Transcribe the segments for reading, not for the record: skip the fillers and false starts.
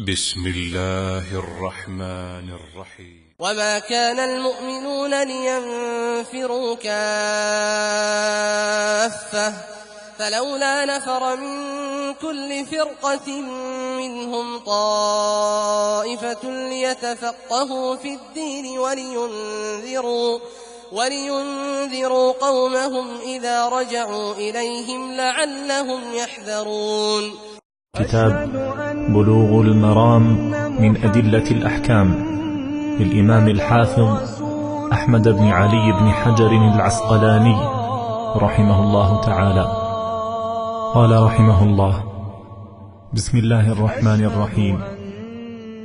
بسم الله الرحمن الرحيم وما كان المؤمنون لينفروا كافة فلولا نفر من كل فرقة منهم طائفة ليتفقهوا في الدين ولينذروا قومهم إذا رجعوا إليهم لعلهم يحذرون. كتاب بلوغ المرام من أدلة الأحكام للإمام الحافظ أحمد بن علي بن حجر العسقلاني رحمه الله تعالى. قال رحمه الله: بسم الله الرحمن الرحيم.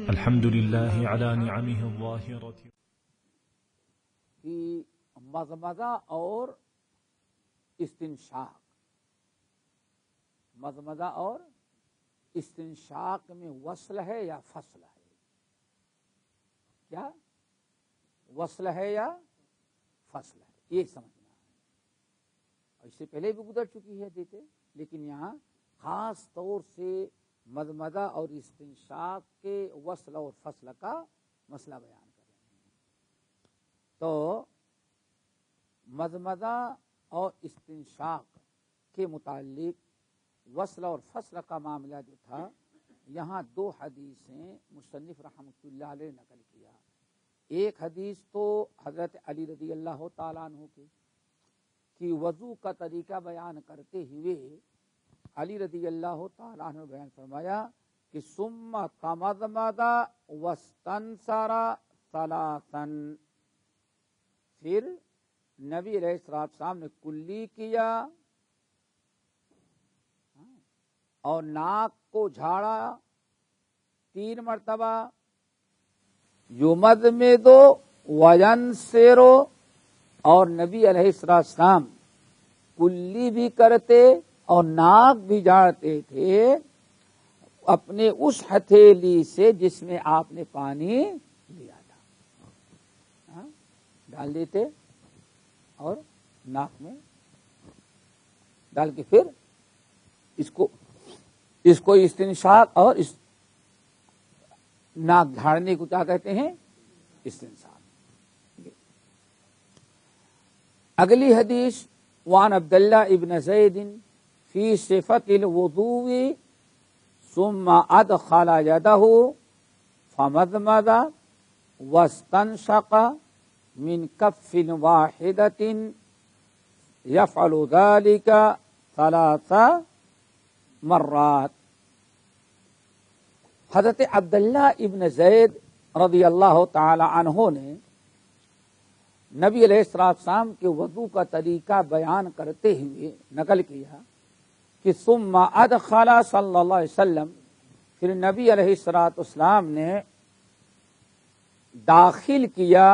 الحمد لله على نعمه الظاهرة. کہ مضمضہ اور استنشاق، مضمضہ اور استنشاق میں وصل ہے یا فصل ہے؟ کیا وصل ہے یا فصل ہے، یہ سمجھنا ہے. اس سے پہلے بھی گزر چکی ہے دیتے، لیکن یہاں خاص طور سے مضمضہ اور استنشاق کے وصل اور فصل کا مسئلہ بیان کر رہے ہیں. تو مضمضہ اور استنشاق کے متعلق وصل اور فصل کا معاملہ جو تھا، یہاں دو حدیثیں مصنف رحمۃ اللہ علیہ نقل کیا. ایک حدیث تو حضرت علی رضی اللہ تعالیٰ عنہ کی وضو کا طریقہ بیان کرتے ہوئے علی رضی اللہ تعالیٰ عنہ بیان فرمایا کہ ثم تمضمض واستنثر ثلاثا، پھر نبی علیہ السلام نے کلی کیا اور ناک کو جھاڑا 3 مرتبہ، یمضمض وینثر، اور نبی علیہ السلام کلی بھی کرتے اور ناک بھی جھاڑتے تھے اپنے اس ہتھیلی سے جس میں آپ نے پانی لیا تھا. ڈال دیتے اور ناک میں ڈال کے پھر اس کو استنشاق اور اس ناک جھاڑنے کو کیا کہتے ہیں؟ استنشاق. اگلی حدیث وعن عبداللہ ابن زید فی صفت الوضوء ثم ادخل یدہ فمضمض واستنشق من کف واحدۃ یفعل ذلك 3 مرات. حضرت عبداللہ ابن زید رضی اللہ تعالی عنہ نے نبی علیہ السلام کے وضو کا طریقہ بیان کرتے ہوئے نقل کیا کہ ثم ادخل صلی اللہ علیہ وسلم، پھر نبی علیہ السلام نے داخل کیا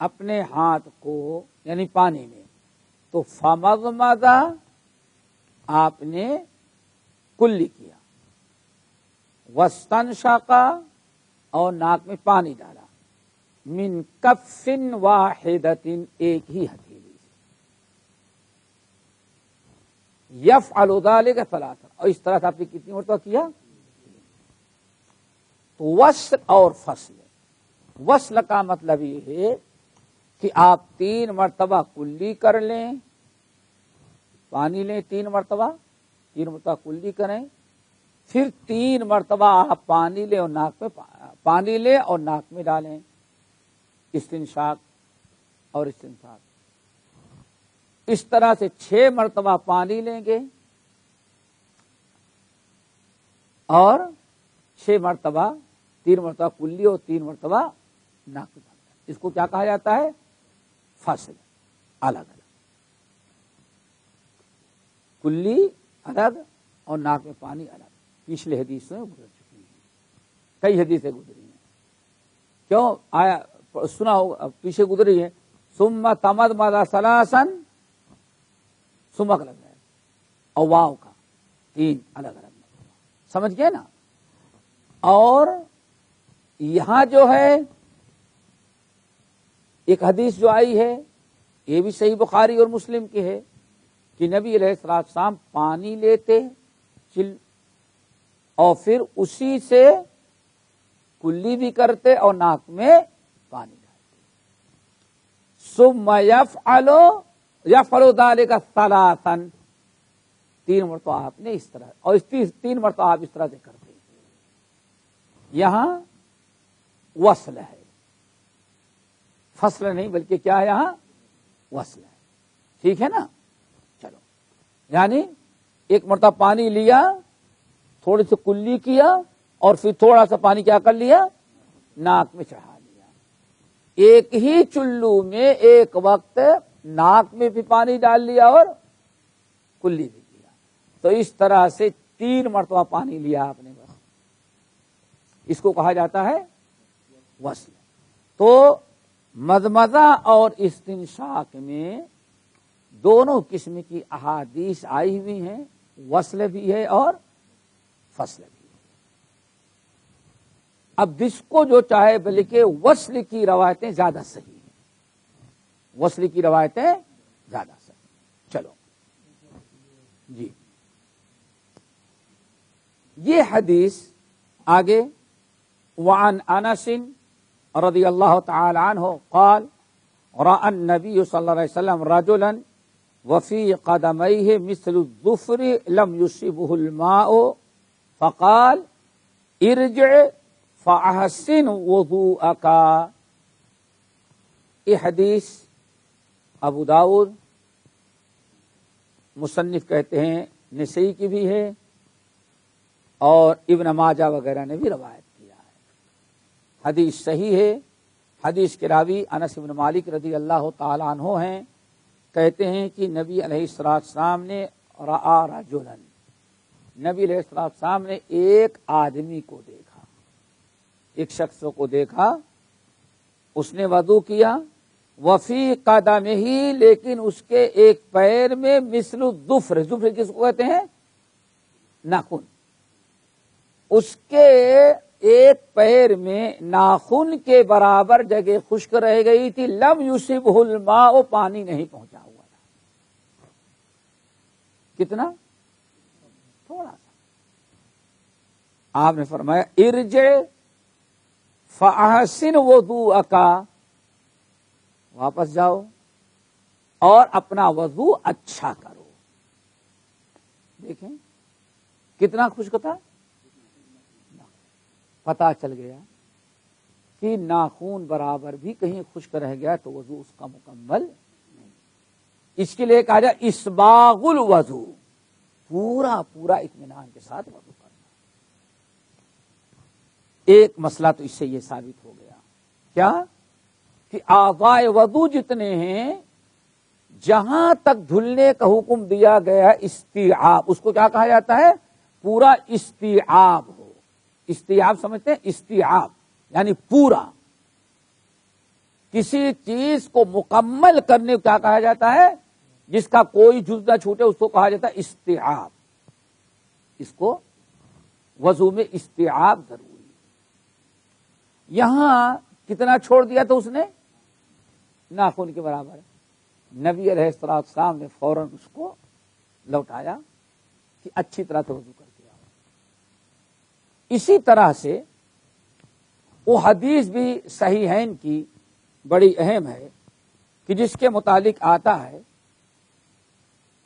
اپنے ہاتھ کو یعنی پانی میں، تو فمضمض آپ نے کلی کیا، واستنشق اور ناک میں پانی ڈالا، من کف واحدۃ ایک ہی ہتھیلی سے، یفعل ذلک 3، اور اس طرح سے آپ نے کتنی مرتبہ کیا؟ تو وصل اور فصل، وصل کا مطلب یہ ہے کہ آپ 3 مرتبہ کلی کر لیں، پانی لیں 3 مرتبہ کلی کریں، پھر 3 مرتبہ آپ پانی لیں اور ناک میں ڈالیں، استنشاق اور استنشاق. اس طرح سے 6 مرتبہ پانی لیں گے اور 6 مرتبہ 3 مرتبہ کلی اور 3 مرتبہ ناک میں ڈالیں. اس کو کیا کہا جاتا ہے؟ فصل. الگ الگ کلی الگ اور ناک میں پانی الگ. پچھلے حدیثوں میں گزر چکی ہیں، کئی حدیثیں گزری ہیں. کیوں آیا سنا ہوگا، پیچھے گزری ہے ثم تمضمض ثلاثا ثم الگ ہے اور واو کا 3 الگ الگ، سمجھ گئے نا. اور یہاں جو ہے ایک حدیث جو آئی ہے، یہ بھی صحیح بخاری اور مسلم کی ہے کہ نبی علیہ السلام پانی لیتے اور پھر اسی سے کلی بھی کرتے اور ناک میں پانی ڈالتے. ثم یفعل ذلک ثلاثا، 3 مرتبہ آپ نے اس طرح، اور 3 مرتبہ آپ اس طرح سے کرتے. یہاں وصل ہے، فصل نہیں بلکہ کیا ہے، یہاں وصل ہے. ٹھیک ہے نا؟ چلو، یعنی 1 مرتبہ پانی لیا، تھوڑی سی کلی کیا، اور پھر تھوڑا سا پانی کیا کر لیا، ناک میں چڑھا لیا. ایک ہی چلو میں ایک وقت ناک میں بھی پانی ڈال لیا اور کلی بھی کیا. تو اس طرح سے 3 مرتبہ پانی لیا آپ نے بس. اس کو کہا جاتا ہے وصل. تو مضمضہ اور استنشاق میں دونوں قسم کی احادیث آئی ہوئی ہیں، وصل بھی ہے اور فصل بھی ہے. اب جس کو جو چاہے بلکہ وصل کی روایتیں زیادہ صحیح ہیں، وصل کی روایتیں زیادہ صحیح. چلو جی، یہ حدیث آگے. وعن انس رضی اللہ تعالی عنہ قال رأى النبي صلی اللہ علیہ وسلم رجلا وفي قدميه مثل الظفر لم يصبه الماء فقال ارجع فأحسن وضوءك. یہ حدیث ابو داؤد مصنف کہتے ہیں نسائی کی بھی ہے، اور ابن ماجہ وغیرہ نے بھی روایت کیا ہے. حدیث صحیح ہے. حدیث کے راوی انس بن مالک رضی اللہ تعالی عنہ ہیں. کہتے ہیں کہ نبی علیہ السلام نے رأى رجلا، نبی علیہ السلام نے ایک آدمی کو دیکھا، ایک شخص کو دیکھا. اس نے وضو کیا، وفی قدمہ، لیکن اس کے ایک پیر میں مثل الظفر، ظفر کس کو کہتے ہیں؟ ناخن. اس کے ایک پیر میں ناخن کے برابر جگہ خشک رہ گئی تھی. لم یصبہ الماء، پانی نہیں پہنچا ہوا تھا. کتنا؟ تھوڑا سا. آپ نے فرمایا ارجع فاحسن وضوءک، واپس جاؤ اور اپنا وضو اچھا کرو. دیکھیں کتنا خشک تھا. پتا چل گیا کہ ناخون برابر بھی کہیں خشک رہ گیا تو وضو اس کا مکمل نہیں. اس کے لیے کہا جائے اسباغ الوضو، پورا پورا اطمینان کے ساتھ وضو کرنا. ایک مسئلہ تو اس سے یہ ثابت ہو گیا کیا کہ اعضاء وضو جتنے ہیں جہاں تک دھلنے کا حکم دیا گیا استیعاب، اس کو کیا کہا جاتا ہے؟ پورا استیعاب ہو. استیعاب سمجھتے ہیں؟ استیعاب یعنی پورا کسی چیز کو مکمل کرنے کو کیا کہا جاتا ہے؟ جس کا کوئی جز نہ چھوٹے اس کو کہا جاتا ہے استیعاب. اس کو وضو میں استیعاب ضروری. یہاں کتنا چھوڑ دیا تو اس نے؟ ناخن کے برابر. نبی علیہ السلام نے فوراً اس کو لوٹایا کہ اچھی طرح سے وضو کر کے آؤ. اسی طرح سے وہ حدیث بھی صحیحین کی بڑی اہم ہے کہ جس کے متعلق آتا ہے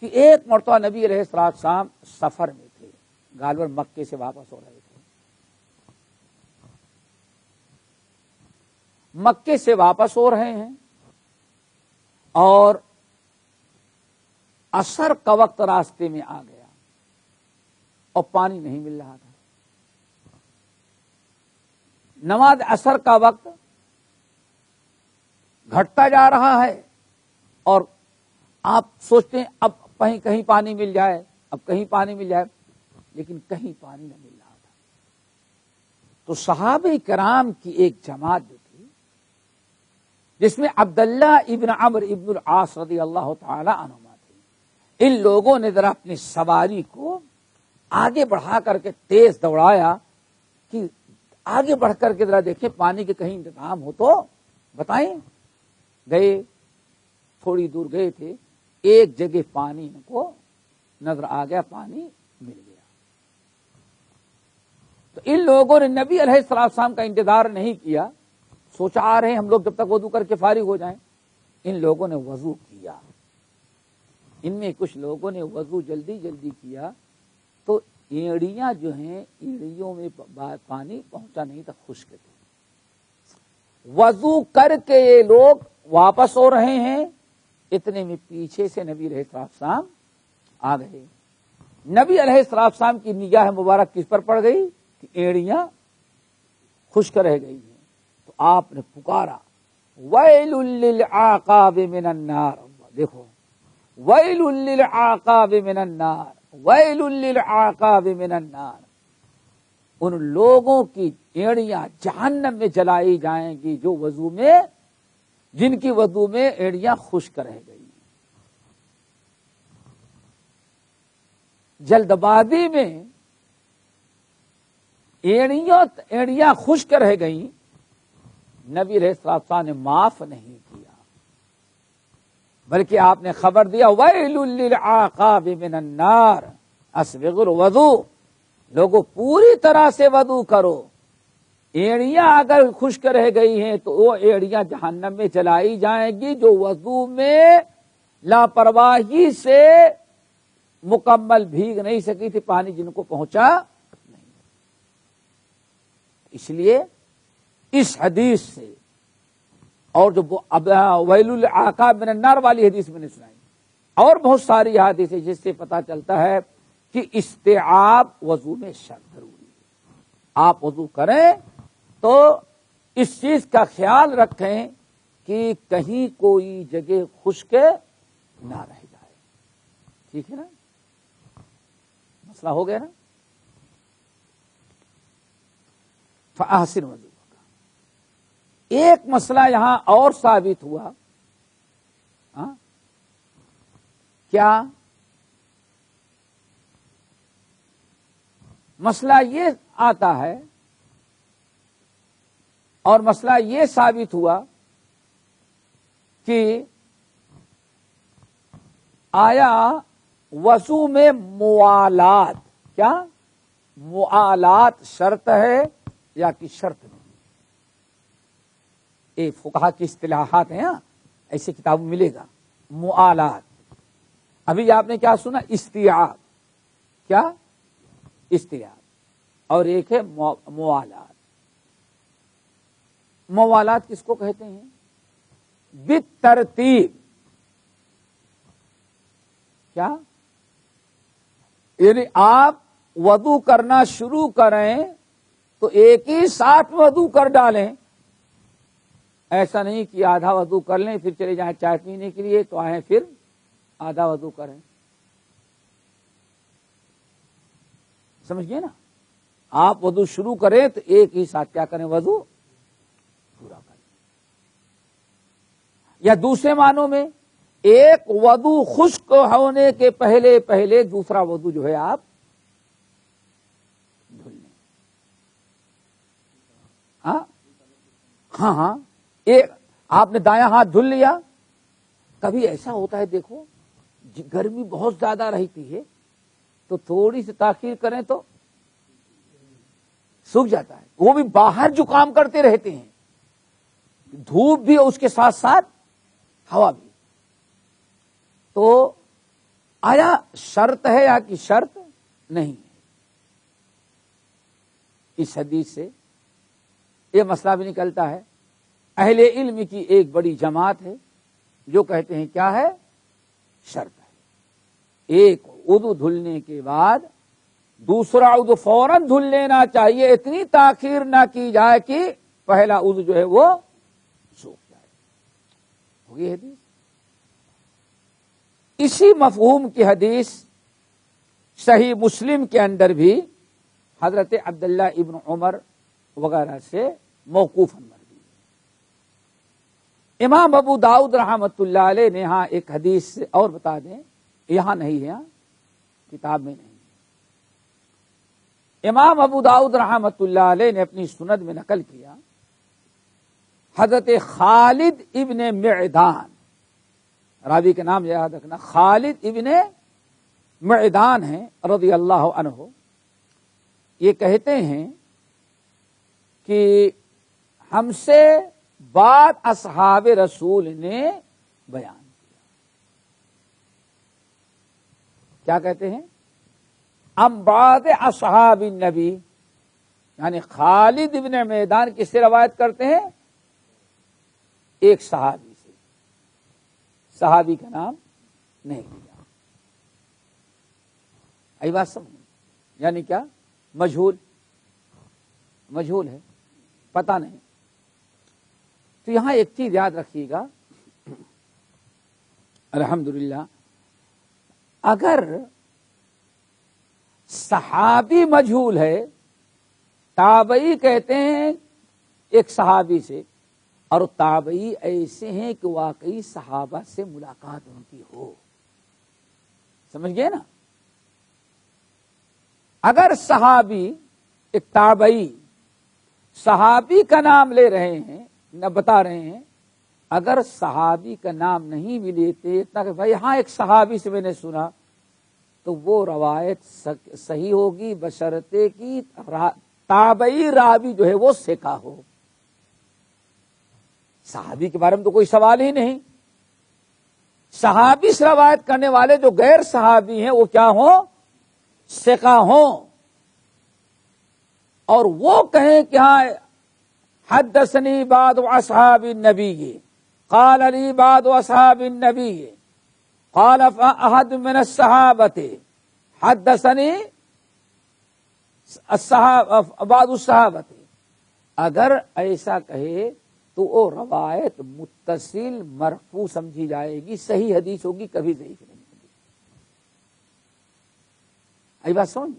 کہ ایک مرتبہ نبی علیہ السلام سفر میں تھے، غالباً مکے سے واپس ہو رہے تھے. مکے سے واپس ہو رہے ہیں اور عصر کا وقت راستے میں آ گیا اور پانی نہیں مل رہا تھا. نماز عصر کا وقت گھٹتا جا رہا ہے اور آپ سوچتے ہیں اب کہیں پانی مل جائے، اب کہیں پانی مل جائے، لیکن کہیں پانی نہ مل رہا تھا. تو صحابہ کرام کی ایک جماعت جو تھی جس میں عبداللہ ابن عمرو ابن العاص رضی اللہ تعالی عنہما تھے، ان لوگوں نے ذرا اپنی سواری کو آگے بڑھا کر کے تیز دوڑایا کہ آگے بڑھ کر کے ذرا دیکھیں پانی کے کہیں انتظام ہو تو بتائیں. گئے، تھوڑی دور گئے تھے، ایک جگہ پانی ان کو نظر آ گیا، پانی مل گیا. تو ان لوگوں نے نبی علیہ السلام کا انتظار نہیں کیا، سوچا آ رہے ہیں ہم لوگ جب تک وضو کر کے فارغ ہو جائیں. ان لوگوں نے وضو کیا. ان میں کچھ لوگوں نے وضو جلدی جلدی کیا تو ایڑیاں جو ہیں ایڑیوں میں پانی پہنچا نہیں تھا، خشک تھے. وضو کر کے یہ لوگ واپس ہو رہے ہیں، اتنے میں پیچھے سے نبی علیہ السلام آ گئے. نبی علیہ السلام کی نگاہ مبارک کس پر پڑ گئی کہ ایڑیاں خشک رہ گئی ہیں. تو آپ نے پکارا ویل للعقاب من النار. دیکھو ویل للعقاب من النار، ویل للعقاب من النار. ان لوگوں کی ایڑیاں جہنم میں جلائی جائیں گی جو وضو میں، جن کی وضو میں ایڑیاں خشک رہ گئی. جلد بازی میں ایڑیاں خشک رہ گئیں، نبی علیہ السلام نے معاف نہیں کیا، بلکہ آپ نے خبر دیا ویل للعقاب من النار اسبغوا الوضوء. لوگوں پوری طرح سے وضو کرو. ایڑیاں اگر خشک رہ گئی ہیں تو وہ ایڑیاں جہنم میں جلائی جائیں گی جو وضو میں لاپرواہی سے مکمل بھیگ نہیں سکی تھی، پانی جن کو پہنچا نہیں. اس لیے اس حدیث سے اور جو ویل للعقاب من النار والی حدیث میں نے سنائی اور بہت ساری حدیث ہے جس سے پتا چلتا ہے کہ استیعاب وضو میں شرط ضروری ہے. آپ وضو کریں تو اس چیز کا خیال رکھیں کہ کہیں کوئی جگہ خشک نہ رہ جائے. ٹھیک ہے نا، مسئلہ ہو گیا نا. فاحسن وضو. ایک مسئلہ یہاں اور ثابت ہوا. کیا مسئلہ یہ آتا ہے اور مسئلہ یہ ثابت ہوا کہ آیا وضو میں موالات، کیا موالات شرط ہے یا کہ شرط نہیں؟ یہ فقہا کی اصطلاحات ہیں، ایسی کتاب میں ملے گا. موالات. ابھی آپ نے کیا سنا؟ استیعاب. کیا؟ استیعاب. اور ایک ہے موالات. موالات کس کو کہتے ہیں؟ بالترتیب. کیا؟ یعنی آپ وضو کرنا شروع کریں تو ایک ہی ساتھ وضو کر ڈالیں. ایسا نہیں کہ آدھا وضو کر لیں پھر چلے جائیں چائے پینے کے لیے تو آئیں پھر آدھا وضو کریں. سمجھ گئے نا؟ آپ وضو شروع کریں تو ایک ہی ساتھ کیا کریں؟ وضو پورا کریں. یا دوسرے معنوں میں ایک وضو خشک ہونے کے پہلے پہلے دوسرا وضو جو ہے آپ دھل لیں. ہاں ایک آپ نے دایاں ہاتھ دھل لیا. کبھی ایسا ہوتا ہے دیکھو گرمی بہت زیادہ رہتی ہے تو تھوڑی سی تاخیر کریں تو سوکھ جاتا ہے. وہ بھی باہر جو کام کرتے رہتے ہیں، دھوپ بھی اس کے ساتھ ساتھ ہوا بھی. تو آیا شرط ہے یا کہ شرط نہیں ہے؟ اس حدیث سے یہ مسئلہ بھی نکلتا ہے. اہل علم کی ایک بڑی جماعت ہے جو کہتے ہیں کیا ہے؟ شرط ہے. ایک عضو دھلنے کے بعد دوسرا عضو فوراً دھل لینا چاہیے، اتنی تاخیر نہ کی جائے کہ پہلا عضو جو ہے وہ سوکھ جائے. ہوگی حدیث. اسی مفہوم کی حدیث صحیح مسلم کے اندر بھی حضرت عبداللہ ابن عمر وغیرہ سے موقوفاً مروی. امام ابو داؤد رحمۃ اللہ علیہ نے یہاں ایک حدیث اور بتا دیں، یہاں نہیں ہے، کتاب میں نہیں. امام ابو داؤد رحمۃ اللہ علیہ نے اپنی سند میں نقل کیا حضرت خالد ابن معدان، راوی کا نام یاد رکھنا، خالد ابن معدان ہیں رضی اللہ عنہ. یہ کہتے ہیں کہ ہم سے بعد اصحاب رسول نے بیان کیا. کیا کہتے ہیں؟ ام بعد اصحاب النبی، یعنی خالد ابن میدان کس سے روایت کرتے ہیں؟ ایک صحابی سے. صحابی کا نام نہیں لیا. ای بات سمجھ، یعنی کیا؟ مجہول ہے، پتہ نہیں. تو یہاں ایک چیز یاد رکھیے گا، الحمدللہ اگر صحابی مجہول ہے، تابعی کہتے ہیں ایک صحابی سے، اور تابعی ایسے ہیں کہ واقعی صحابہ سے ملاقات ان کی ہو. سمجھ گئے نا؟ اگر صحابی ایک تابعی صحابی کا نام لے رہے ہیں، نہ بتا رہے ہیں، اگر صحابی کا نام نہیں بھی لیتے اتنا کہ بھائی ہاں ایک صحابی سے میں نے سنا، تو وہ روایت صحیح ہوگی بشرطے کی تابعی راوی جو ہے وہ ثقہ ہو. صحابی کے بارے میں تو کوئی سوال ہی نہیں. صحابی سے روایت کرنے والے جو غیر صحابی ہیں وہ کیا ہوں؟ ثقہ ہوں. اور وہ کہیں کہ ہاں حدثنی بعض اصحاب النبی، قال علی بعض اصحاب النبی، قال احد من الصحابۃ حدثنی بعض الصحابۃ. اگر ایسا کہے تو وہ روایت متصل مرفوع سمجھی جائے گی، صحیح حدیث ہوگی، کبھی ضعیف نہیں ہوگی. ای بات سمجھ.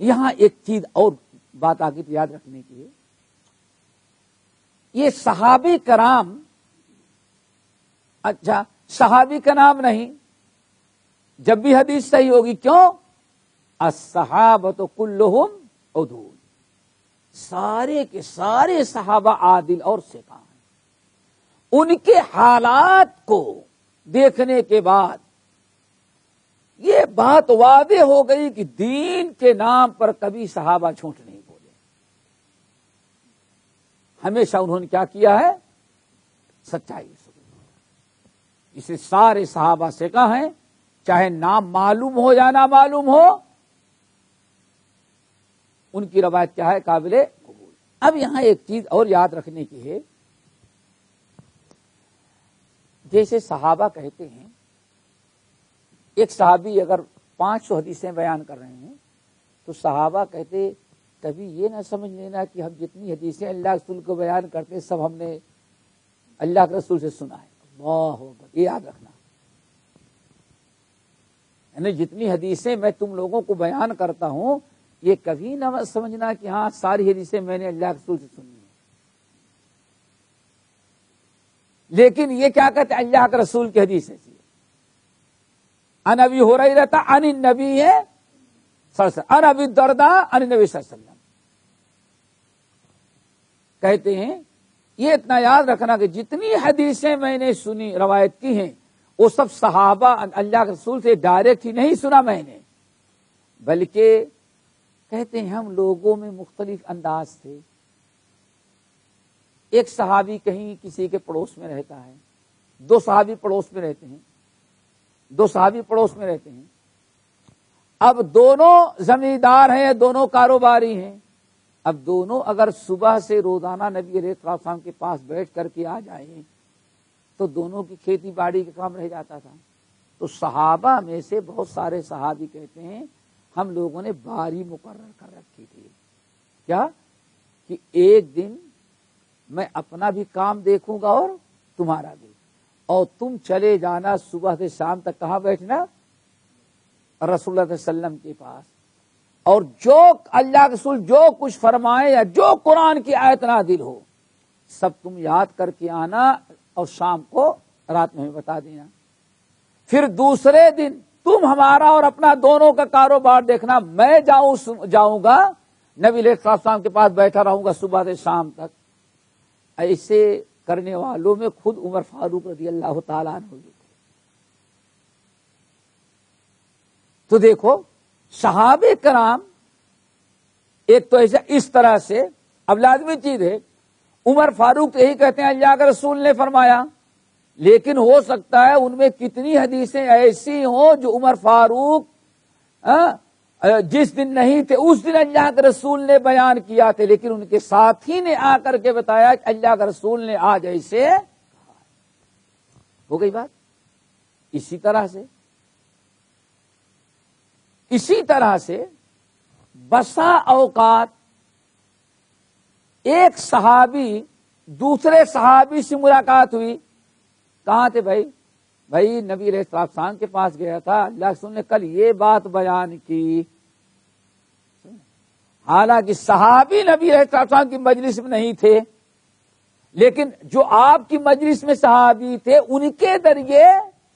یہاں ایک چیز اور بات آگے یاد رکھنے کی ہے، یہ صحابی کرام، اچھا صحابی کا نام نہیں، جب بھی حدیث صحیح ہوگی. کیوں؟ الصحابۃ کلہم عدول، سارے کے سارے صحابہ عادل اور ثقہ ہیں. ان کے حالات کو دیکھنے کے بعد یہ بات واضح ہو گئی کہ دین کے نام پر کبھی صحابہ جھوٹ نہیں بولے. ہمیشہ انہوں نے کیا کیا ہے؟ سچائی سے. اسے سارے صحابہ ثقہ ہیں، چاہے نام معلوم ہو یا نہ معلوم ہو، ان کی روایت کیا ہے؟ قابل قبول. اب یہاں ایک چیز اور یاد رکھنے کی ہے، جیسے صحابہ کہتے ہیں، ایک صحابی اگر 500 حدیثیں بیان کر رہے ہیں تو صحابہ کہتے کبھی یہ نہ سمجھ لینا کہ ہم جتنی حدیثیں اللہ کے رسول کو بیان کرتے ہیں سب ہم نے اللہ کے رسول سے سنا ہے. اللہ اکبر، یہ یاد رکھنا. یعنی جتنی حدیثیں میں تم لوگوں کو بیان کرتا ہوں یہ کبھی نہ سمجھنا کہ ہاں ساری حدیثیں میں نے اللہ کے رسول سے سنی ہیں. لیکن یہ کیا کہتے ہیں؟ اللہ کے رسول کی حدیث ایسی ہے. عن ابی ہریرہ عن النبی صلی اللہ علیہ وسلم، عن ابی الدرداء عن النبی صلی اللہ علیہ وسلم. کہتے ہیں یہ اتنا یاد رکھنا کہ جتنی حدیثیں میں نے سنی روایت کی ہیں وہ سب صحابہ اللہ کے رسول سے ڈائریکٹ ہی نہیں سنا میں نے، بلکہ کہتے ہیں ہم لوگوں میں مختلف انداز تھے. ایک صحابی کہیں کسی کے پڑوس میں رہتا ہے، دو صحابی پڑوس میں رہتے ہیں، اب دونوں زمیندار ہیں، دونوں کاروباری ہیں. اب دونوں اگر صبح سے روزانہ نبی علیہ السلام کے پاس بیٹھ کر کے آ جائیں تو دونوں کی کھیتی باڑی کا کام رہ جاتا تھا. تو صحابہ میں سے بہت سارے صحابی کہتے ہیں ہم لوگوں نے باری مقرر کر رکھی تھی. کیا؟ کہ ایک دن میں اپنا بھی کام دیکھوں گا اور تمہارا بھی، اور تم چلے جانا صبح سے شام تک کہاں بیٹھنا؟ رسول اللہ صلی اللہ علیہ وسلم کے پاس. اور جو اللہ کے رسول جو کچھ فرمائے یا جو قرآن کی آیت نازل ہو سب تم یاد کر کے آنا اور شام کو رات میں بتا دینا. پھر دوسرے دن تم ہمارا اور اپنا دونوں کا کاروبار دیکھنا، میں جاؤں گا نبی علیہ السلام کے پاس بیٹھا رہوں گا صبح سے شام تک. ایسے کرنے والوں میں خود عمر فاروق رضی اللہ تعالیٰ عنہ بھی تھے. تو دیکھو صحابہ کرام ایک تو ایسا اس طرح سے اب لازمی چیز ہے عمر فاروق تو یہی کہتے ہیں اللہ کے رسول نے فرمایا، لیکن ہو سکتا ہے ان میں کتنی حدیثیں ایسی ہوں جو عمر فاروق جس دن نہیں تھے اس دن اللہ کے رسول نے بیان کیا تھے، لیکن ان کے ساتھی نے آ کر کے بتایا کہ اللہ کے رسول نے آج ایسے ہو گئی بات۔ اسی طرح سے بسا اوقات ایک صحابی دوسرے صحابی سے ملاقات ہوئی، کہاں تھے بھائی نبی علیہ السلام کے پاس گیا تھا، اللہ کے رسول نے کل یہ بات بیان کی، حالانکہ صحابی نبی علیہ السلام کی مجلس میں نہیں تھے، لیکن جو آپ کی مجلس میں صحابی تھے ان کے ذریعے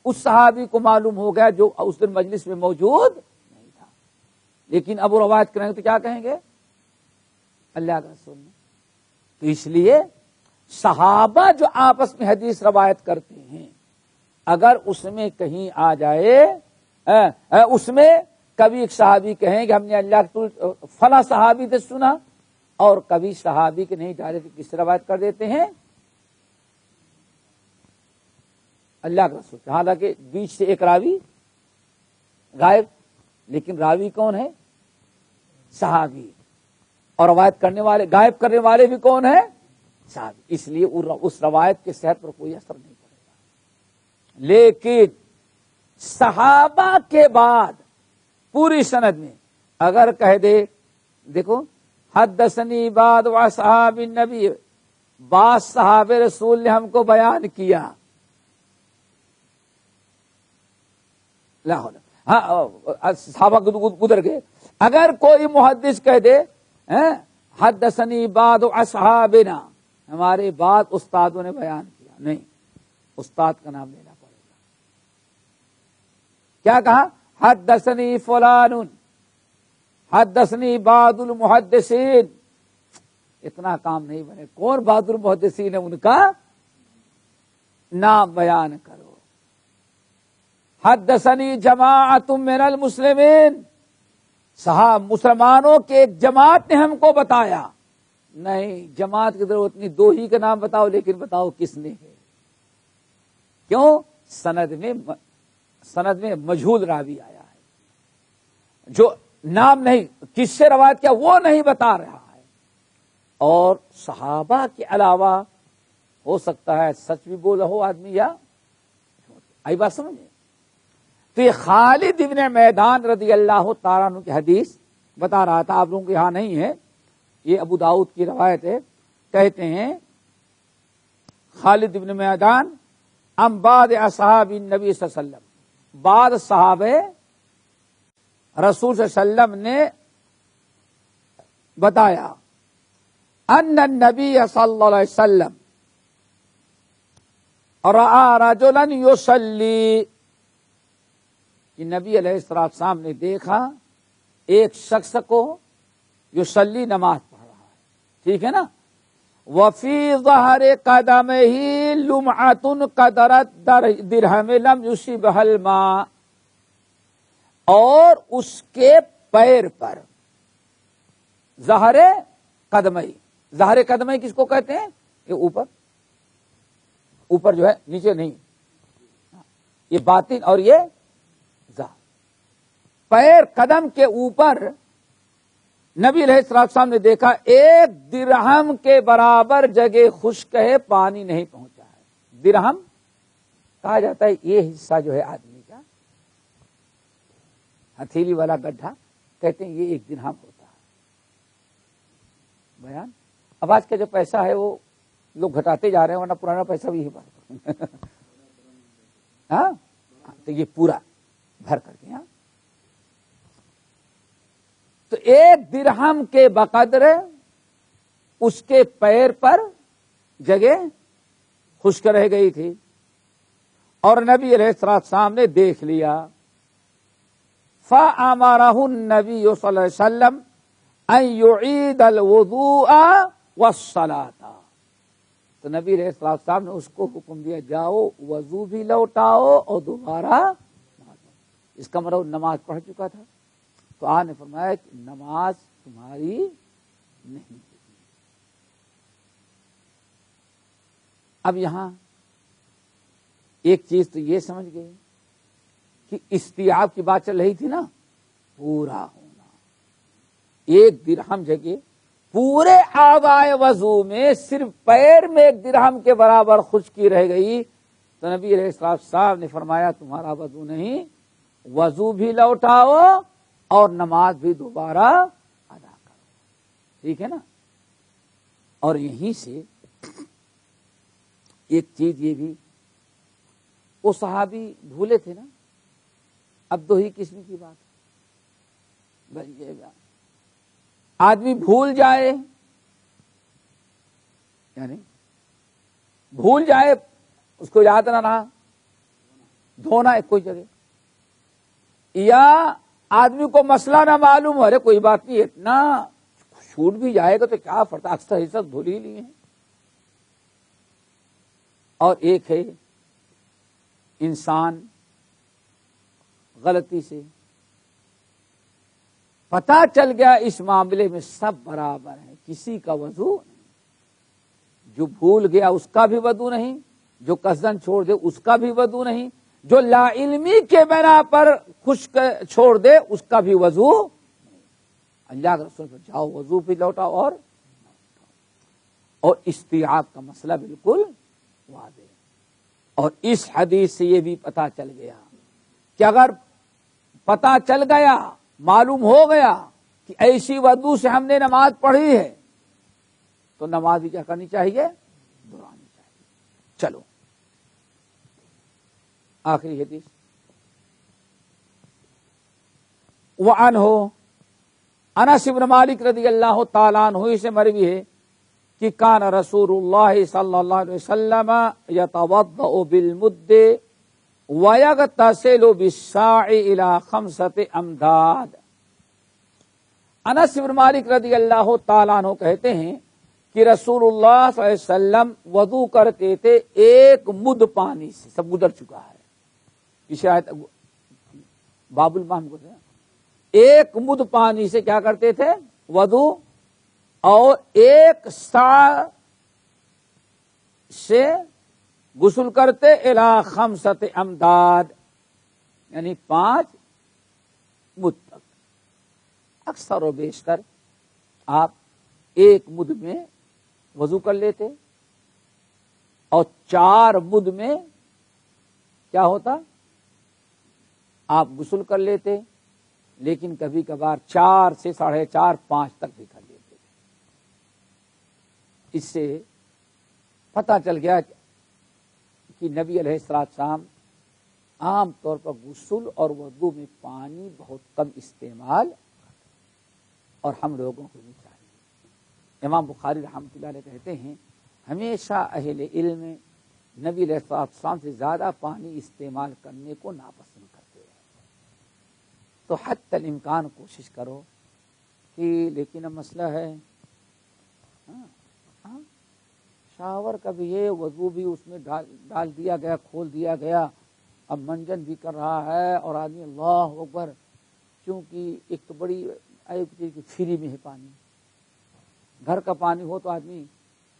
اس صحابی کو معلوم ہو گیا جو اس دن مجلس میں موجود نہیں تھا، لیکن اب وہ روایت کریں گے تو کیا کہیں گے اللہ کے رسول نے۔ تو اس لیے صحابہ جو آپس میں حدیث روایت کرتے ہیں، اگر اس میں کہیں آ جائے اس میں کبھی ایک صحابی کہیں کہ ہم نے اللہ کے رسول فلاں صحابی سے سنا، اور کبھی صحابی کے نہیں ڈائریکٹ کس سے روایت کر دیتے ہیں اللہ کے رسول، حالانکہ بیچ سے ایک راوی غائب، لیکن راوی کون ہے صحابی، اور روایت کرنے والے غائب کرنے والے بھی کون ہیں صحابی، اس لیے اس روایت کے صحت پر کوئی اثر نہیں پڑے گا۔ لیکن صحابہ کے بعد پوری سند میں اگر کہہ دے دیکھو حدثنی بعد واصحاب النبی، بعض صحابہ رسول نے ہم کو بیان کیا، صحابہ گزر گئے، اگر کوئی محدث کہہ دے حدثنی بعد اصحابنا، ہمارے بعد استادوں نے بیان کیا، نہیں، استاد کا نام لینا پڑے گا۔ کیا کہا حدثنی فلان حدثنی بعض المحدثین، اتنا کام نہیں بنے، کون بعض المحدثین ہے ان کا نام بیان کرو۔ حدثنی جماعت من المسلمین، صحاب مسلمانوں کے ایک جماعت نے ہم کو بتایا، نہیں جماعت کی ضرورت نہیں، دو ہی کا نام بتاؤ، لیکن بتاؤ کس نے ہے، کیوں سند میں مجہول راوی آیا ہے، جو نام نہیں کس سے روایت کیا وہ نہیں بتا رہا ہے، اور صحابہ کے علاوہ ہو سکتا ہے سچ بھی بولا ہو آدمی یا آئی بات سمجھے۔ تو یہ خالد ابن میدان رضی اللہ تعالیٰ عنہ کی حدیث بتا رہا تھا، آپ لوگوں کے یہاں نہیں ہے، یہ ابو داؤد کی روایت ہے، کہتے ہیں خالد ابن میدان ام بعد اصحاب النبی صلی اللہ علیہ وسلم، بعد صحابہ رسول صلی اللہ علیہ وسلم نے بتایا ان النبی صلی اللہ علیہ وسلم رأى رجلا يصلي، کہ نبی علیہ السلام نے دیکھا ایک شخص کو یصلی نماز پڑھ رہا ہے، ٹھیک ہے نا، وفی ظہر قدمہ لمعۃ قدرت درہم لم یصبہ الماء، اور اس کے پیر پر ظہر قدمہ کس کو کہتے ہیں، یہ اوپر جو ہے نیچے نہیں، یہ باطن اور یہ ظاہر، پیر قدم کے اوپر نبی علیہ السلام نے دیکھا ایک درہم کے برابر جگہ خشک ہے، پانی نہیں پہنچا ہے۔ درہم کہا جاتا ہے یہ حصہ جو ہے آدمی کا، ہتھیلی والا گڈھا کہتے ہیں، یہ ایک درہم ہوتا ہے۔ بیان اب آج کا جو پیسہ ہے وہ لوگ گھٹاتے جا رہے ہیں، ورنہ پرانا پیسہ بھی یہی بات ہاں، تو یہ پورا بھر کر کے، ہاں، تو ایک درہم کے بقدر اس کے پیر پر جگہ خشک رہ گئی تھی، اور نبی علیہ السلام نے دیکھ لیا، فَأَمَرَهُ النَّبِيُّ صلی اللہ علیہ وسلم أَن يُعِيدَ الْوُضُوءَ وَالصَّلَاةَ، تو نبی علیہ السلام نے اس کو حکم دیا جاؤ وضو بھی لوٹاؤ اور دوبارہ اس کا مطلب نماز پڑھ چکا تھا، تو آپ نے فرمایا کہ نماز تمہاری نہیں ہوگی، اب یہاں ایک چیز تو یہ سمجھ گئے کہ استیعاب کی بات چل رہی تھی نا، پورا ہونا. ایک درہم جگہ پورے آبائے وضو میں صرف پیر میں ایک درہم کے برابر خشکی رہ گئی تو نبی علیہ السلام صاحب نے فرمایا تمہارا وضو نہیں، وضو بھی لوٹاؤ اور نماز بھی دوبارہ ادا کرو. ٹھیک ہے نا. اور یہیں سے ایک چیز یہ بھی، وہ صحابی بھولے تھے نا، اب دو ہی قسم کی بات ہے. آدمی بھول جائے، یعنی بھول جائے، اس کو یاد نہ رہا، دھونا ہے کوئی جگہ، یا آدمی کو مسئلہ نہ معلوم ہو، ارے کوئی بات نہیں اتنا چھوٹ بھی جائے گا تو کیا فرق، اکثر حصہ دھول ہی لیے ہیں. اور ایک ہے انسان غلطی سے پتا چل گیا اس معاملے میں سب برابر ہیں، کسی کا وضو نہیں، جو بھول گیا اس کا بھی وضو نہیں، جو قصدن چھوڑ دے اس کا بھی وضو نہیں، جو لا علمی کے بنا پر خشک چھوڑ دے اس کا بھی وضو نہیں. اللہ کے رسول پر جاؤ وضو پہ لوٹاؤ اور استیعاب کا مسئلہ بالکل واضح. اور اس حدیث سے یہ بھی پتا چل گیا کہ اگر پتا چل گیا، معلوم ہو گیا کہ ایسی وضو سے ہم نے نماز پڑھی ہے تو نماز کیا کرنی چاہیے، دہرانی چاہیے. چلو آخری حدیث. وعنہ انس بن مالک رضی اللہ تعالیٰ عنہ سے مروی ہے کہ کان رسول اللہ صلی اللہ علیہ وسلم یتوضأ بالمد وَيَغْتَسِلُ بِالسَّاعِ إِلَى 5 امداد. انس بن مالک رضی اللہ تعالیٰ عنہ کہتے ہیں کہ رسول اللہ صلی اللہ علیہ وسلم وضو کرتے تھے ایک مد پانی سے، سب گزر چکا ہے پیچھے آیت باب الماء میں، ایک مد پانی سے کیا کرتے تھے وضو، اور ایک سا سے غسل کرتے الی 5 امداد، یعنی 5 مد تک. اکثر و بیشتر آپ ایک مد میں وضو کر لیتے اور 4 مد میں کیا ہوتا، آپ غسل کر لیتے، لیکن کبھی کبھار 4 سے 4.5 5 تک بھی کر لیتے. اس سے پتہ چل گیا کہ نبی علیہ السلام عام طور پر غسل اور وضو میں پانی بہت کم استعمال، اور ہم لوگوں کو بھی چاہیے. امام بخاری رحمۃ اللہ علیہ کہتے ہیں ہمیشہ اہل علم نبی علیہ السلام سے زیادہ پانی استعمال کرنے کو ناپسند کرتے ہیں. تو حتی الامکان کوشش کرو کہ، لیکن اب مسئلہ ہے شاور کا بھی ہے، وضو بھی اس میں ڈال دیا گیا، کھول دیا گیا، اب منجن بھی کر رہا ہے، اور آدمی اللہ اکبر، چونکہ ایک تو بڑی فری میں ہے پانی، گھر کا پانی ہو تو آدمی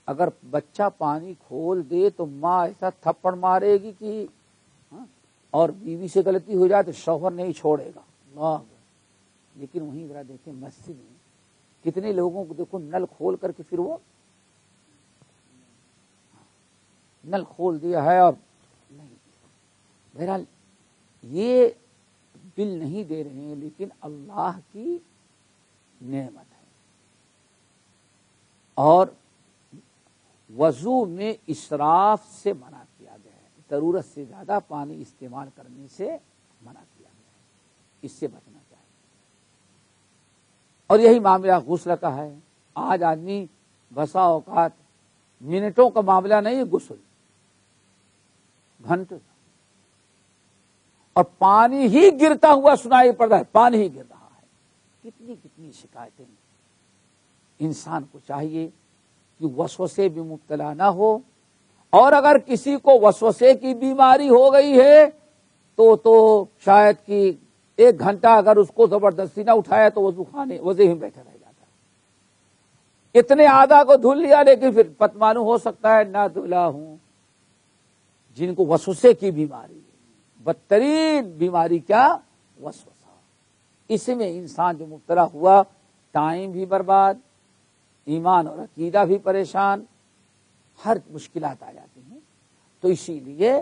اگر بچہ پانی کھول دے تو ماں ایسا تھپڑ مارے گی کہ، اور بیوی سے غلطی ہو جائے تو شوہر نہیں چھوڑے گا اللہ. لیکن وہیں ذرا دیکھیں مسجد میں کتنے لوگوں کو دیکھو نل کھول کر کے پھر وہ نل کھول دیا ہے اور نہیں. بہرحال یہ بل نہیں دے رہے ہیں، لیکن اللہ کی نعمت ہے. اور وضو میں اسراف سے منع کیا گیا ہے، ضرورت سے زیادہ پانی استعمال کرنے سے منع کیا گیا ہے، اس سے بچنا چاہیے. اور یہی معاملہ غسل کا ہے. آج آدمی بسا اوقات منٹوں کا معاملہ نہیں، غسل گھنٹے، اور پانی ہی گرتا ہوا سنائی پڑتا ہے، پانی ہی گر رہا ہے. کتنی کتنی شکایتیں. انسان کو چاہیے کہ وسوسے بھی مبتلا نہ ہو، اور اگر کسی کو وسوسے کی بیماری ہو گئی ہے تو شاید کہ 1 گھنٹہ اگر اس کو زبردستی نہ اٹھایا تو وضو میں بیٹھا رہ جاتا ہے. اتنے آدھا کو دھل لیا، لیکن پھر پتمانو ہو سکتا ہے نہ دھلا ہوں، جن کو وسوسے کی بیماری ہے، بدترین بیماری کیا؟ وسوسہ۔ اس میں انسان جو مبتلا ہوا، ٹائم بھی برباد، ایمان اور عقیدہ بھی پریشان، ہر مشکلات آ جاتی ہیں۔ تو اسی لیے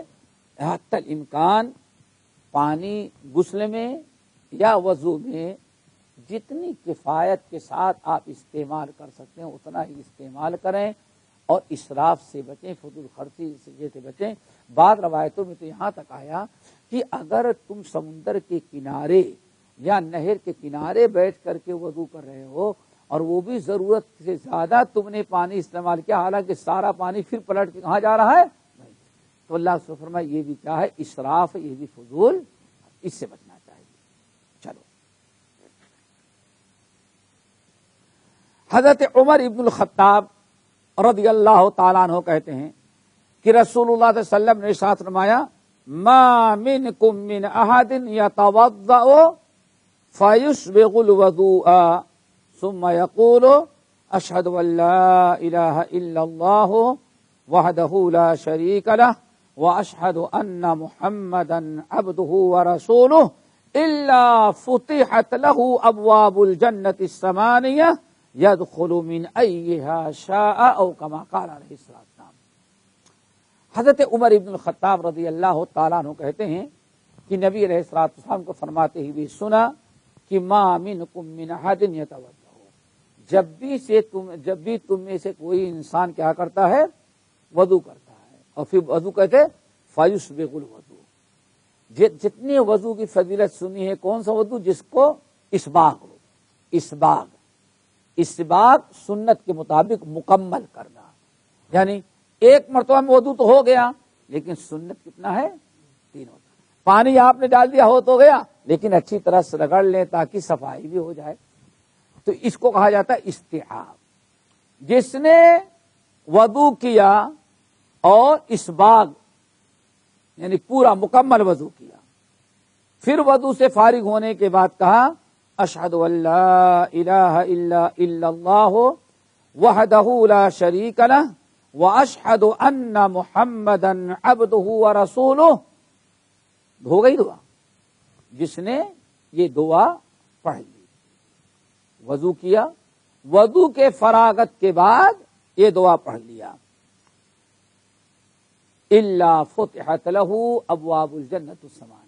حتی الامکان پانی غسل میں یا وضو میں جتنی کفایت کے ساتھ آپ استعمال کر سکتے ہیں اتنا ہی استعمال کریں، اور اسراف سے بچیں، فضول خرچی سے بچیں۔ بعض روایتوں میں تو یہاں تک آیا کہ اگر تم سمندر کے کنارے یا نہر کے کنارے بیٹھ کر کے وضو کر رہے ہو اور وہ بھی ضرورت سے زیادہ تم نے پانی استعمال کیا، حالانکہ سارا پانی پھر پلٹ کے کہاں جا رہا ہے؟ نہیں، تو اللہ سے فرمایا یہ بھی کیا ہے؟ اسراف، یہ بھی فضول، اس سے بچنا چاہیے۔ چلو، حضرت عمر ابن الخطاب رضی اللہ تعالیٰ عنہ کہتے ہیں کہ رسول اللہ صلی اللہ علیہ وسلم نے ارشاد فرمایا ما منکم من احد یتوضأ فیسبغ الوضوء ثم یقول اشہد ان لا الہ الا اللہ وحدہ لا شریک لہ واشہد ان محمدا عبدہ ورسولہ الا فتحت لہ ابواب الجنۃ الثمانیہ يدخل من ایہا شاء او کما قال علیہ السلام۔ حضرت عمر ابن الخطاب رضی اللہ تعالیٰ عنہ کہتے ہیں کہ نبی علیہ السلام کو فرماتے ہوئے سنا کہ ما منکم من احد یتوضأ، جب بھی تم میں سے کوئی انسان کیا کرتا ہے؟ وضو کرتا ہے، اور پھر وضو کہتے فیسبغ الوضوء۔ جتنے وضو کی فضیلت سنی ہے، کون سا وضو؟ جس کو اسباغ ہو، اسباغ سنت کے مطابق مکمل کرنا، یعنی ایک مرتبہ میں وضو تو ہو گیا لیکن سنت کتنا ہے؟ 3 ہوتا۔ پانی آپ نے ڈال دیا ہو تو گیا، لیکن اچھی طرح سے رگڑ لیں تاکہ صفائی بھی ہو جائے، تو اس کو کہا جاتا ہے استحاب۔ جس نے وضو کیا اور اسباغ یعنی پورا مکمل وضو کیا، پھر وضو سے فارغ ہونے کے بعد کہا اشہد ان لا الہ الا اللہ وحدہ لا شریک لہ واشہد ان محمدا عبدہ ورسولہ، ہو گئی دعا۔ جس نے یہ دعا پڑھ لی، وضو کیا، وضو کے فراغت کے بعد یہ دعا پڑھ لیا، الا فتحت لہ ابواب الجنۃ الثمانیہ،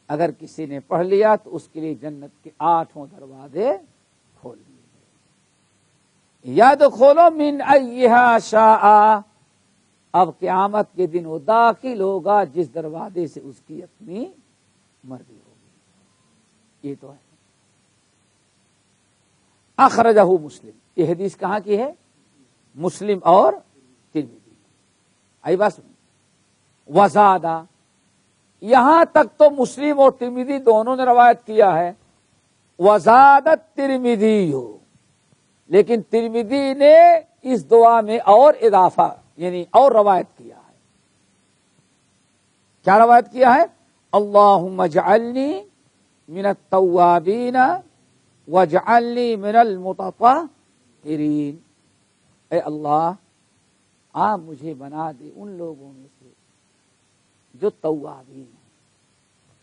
اگر کسی نے پڑھ لیا تو اس کے لیے جنت کے 8 دروازے کھول دیے گئے۔ یدخل من ایہا شاء، اب قیامت کے دن وہ داخل ہوگا جس دروازے سے اس کی اپنی مرضی ہوگی۔ یہ تو ہے۔ اخرجہ مسلم، یہ حدیث کہاں کی ہے؟ مسلم اور ترمذی۔ آئی بات سنیں، وزادہ، یہاں تک تو مسلم اور ترمذی دونوں نے روایت کیا ہے، وزادت ترمذی ہو، لیکن ترمذی نے اس دعا میں اور اضافہ یعنی اور روایت کیا ہے۔ کیا روایت کیا ہے؟ اللہم اجعلنی من التوابین واجعلنی من المتطہرین، اے اللہ آپ مجھے بنا دے ان لوگوں میں سے جو توابین ہیں،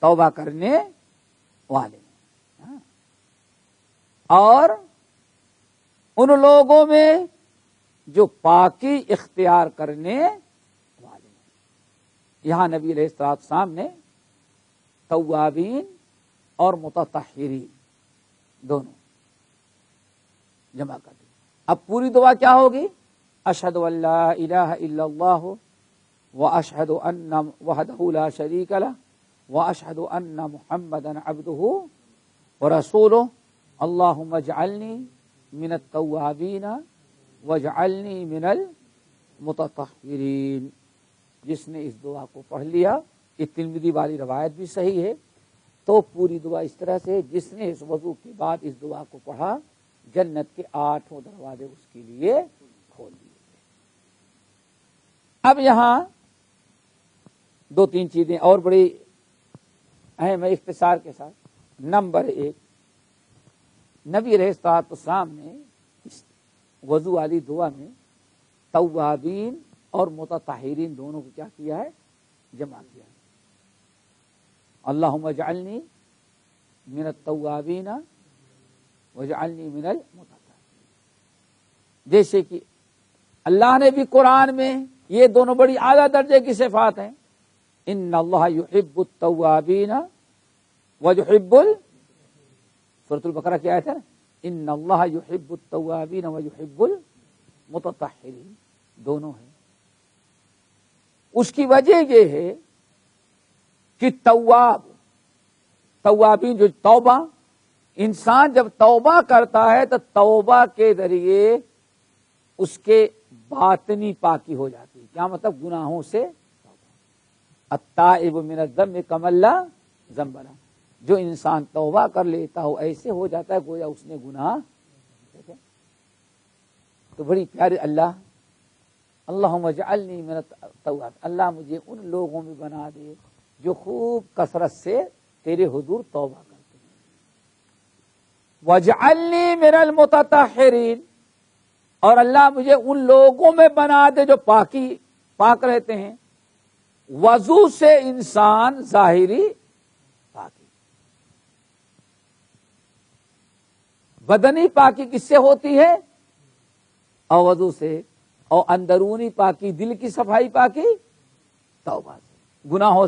توبہ کرنے والے ہیں، اور ان لوگوں میں جو پاکی اختیار کرنے والے ہیں۔ یہاں نبی علیہ السلام نے توابین اور متطہرین دونوں جمع کر دی۔ اب پوری دعا کیا ہوگی؟ اشہد ان لا الہ الا اللہ واشہد ان وحدہ لا شریک لہ واشہد ان محمدا عبدہ ورسولہ اللہم اجعلنی من التوابین واجعلنی من المتطہرین۔ جس نے اس دعا کو پڑھ لیا، یہ ترمذی والی روایت بھی صحیح ہے، تو پوری دعا اس طرح سے جس نے اس وضو کے بعد اس دعا کو پڑھا، جنت کے 8 دروازے اس کے لیے کھول دیے۔ اب یہاں 2-3 چیزیں اور بڑی اہم ہے اختصار کے ساتھ۔ نمبر 1، نبی علیہ الصلوۃ والسلام نے اس وضو والی دعا میں توابین اور متطہرین دونوں کو کیا کیا ہے؟ جمع کیا ہے. اللہم اجعلنی من التوابین واجعلنی من المتطہرین. جیسے کہ اللہ نے بھی قرآن میں یہ دونوں بڑی اعلیٰ درجے کی صفات ہیں. ان اللہ یحب التوابین ویحب سورۃ البقرہ کی آیت ہے نا، ان اللہ یحب التوابین ویحب المتطہرین، دونوں ہیں. اس کی وجہ یہ ہے کہ توابین جو توبہ، انسان جب توبہ کرتا ہے تو توبہ کے ذریعے اس کے باطنی پاکی ہو جاتی ہے. کیا مطلب؟ گناہوں سے. التائب من الذنب کمن لا ذنب لہ، جو انسان توبہ کر لیتا ہو ایسے ہو جاتا ہے گویا اس نے گناہ. تو بڑی پیاری اللہم اجعلنی من التواب، اللہ مجھے ان لوگوں میں بنا دے جو خوب کثرت سے تیرے حضور توبہ کرتے ہیں. واجعلنی من المتطہرین، اور اللہ مجھے ان لوگوں میں بنا دے جو پاک رہتے ہیں. وضو سے انسان ظاہری پاکی، بدنی پاکی کس سے ہوتی ہے؟ اور وضو سے. اور اندرونی پاکی، دل کی صفائی پاکی توبہ سے. گناہوں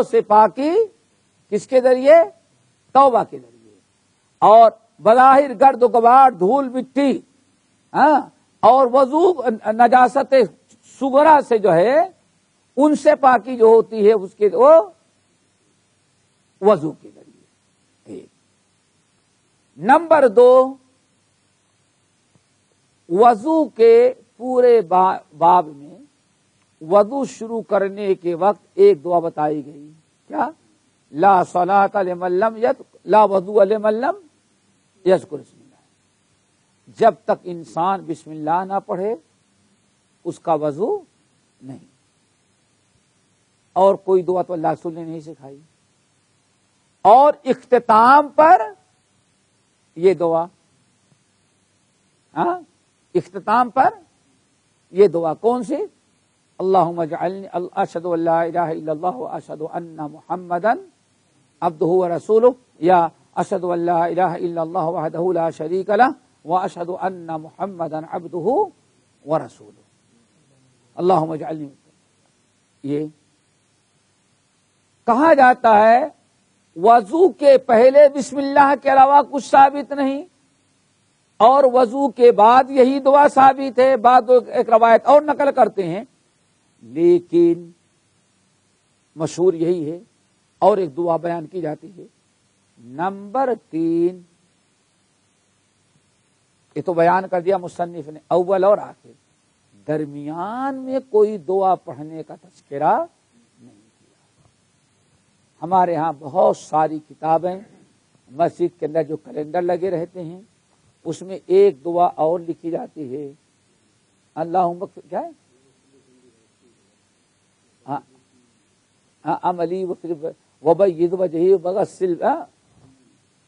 سے پاکی کس کے ذریعے؟ توبہ کے ذریعے. اور بظاہر گرد و غبار، دھول مٹی، اور وضو نجاست صغرا سے جو ہے ان سے پاکی جو ہوتی ہے اس کے وہ وضو کے ذریعے. ایک. نمبر 2، وضو کے پورے باب میں وضو شروع کرنے کے وقت ایک دعا بتائی گئی. کیا؟ لا صلاۃ لمن لم لا وضو لمن لم یذکر اسم اللہ. جب تک انسان بسم اللہ نہ پڑھے اس کا وضو نہیں. اور کوئی دعا تو اللہ رسول نے نہیں سکھائی. اور اختتام پر یہ دعا، اختتام پر یہ دعا کون سی؟ اللہم اجعلنی اشہد ان لا الہ الا اللہ واشہد ان محمدا عبدہ ورسولہ، یا اشہد ان لا الہ الا اللہ وحدہ لا شریک لہ واشہد ان محمدا عبدہ ورسولہ. اللہم اجعلنی. یہ کہا جاتا ہے وضو کے پہلے بسم اللہ کے علاوہ کچھ ثابت نہیں، اور وضو کے بعد یہی دعا ثابت ہے. بعد ایک روایت اور نقل کرتے ہیں، لیکن مشہور یہی ہے. اور ایک دعا بیان کی جاتی ہے. نمبر 3، یہ تو بیان کر دیا مصنف نے اول اور آخر، درمیان میں کوئی دعا پڑھنے کا تذکرہ نہیں کیا. ہمارے ہاں بہت ساری کتابیں مسجد کے اندر جو کیلنڈر لگے رہتے ہیں اس میں ایک دعا اور لکھی جاتی ہے. اللہم کیا ہے؟ عملی وبید وجہی وغسل،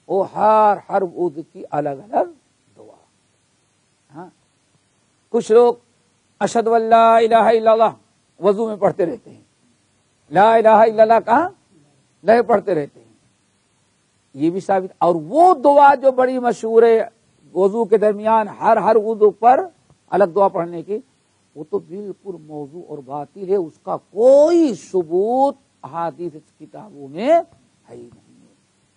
وہ ہر عضو کی الگ الگ دعا. کچھ لوگ اشہد ان لا الہ الا اللہ وضو میں پڑھتے رہتے ہیں، لا الہ الا اللہ کہاں نہیں پڑھتے رہتے ہیں. یہ بھی ثابت. اور وہ دعا جو بڑی مشہور ہے وضو کے درمیان ہر عضو پر الگ دعا پڑھنے کی، وہ تو بالکل موضوع اور باطل ہے. اس کا کوئی ثبوت احادیث کتابوں میں ہے ہی نہیں.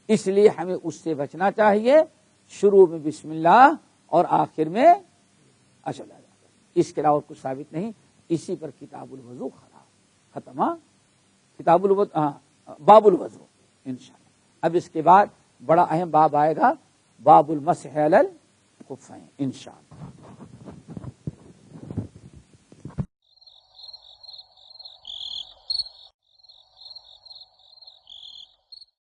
اس لیے ہمیں اس سے بچنا چاہیے. شروع میں بسم اللہ اور آخر میں اشہد اللہ. اس کے علاوہ کچھ ثابت نہیں. اسی پر کتاب الوضو ختم. کتاب الوضو باب الوضو انشاءاللہ. اب اس کے بعد بڑا اہم باب آئے گا، باب المسح علی الخفین انشاءاللہ.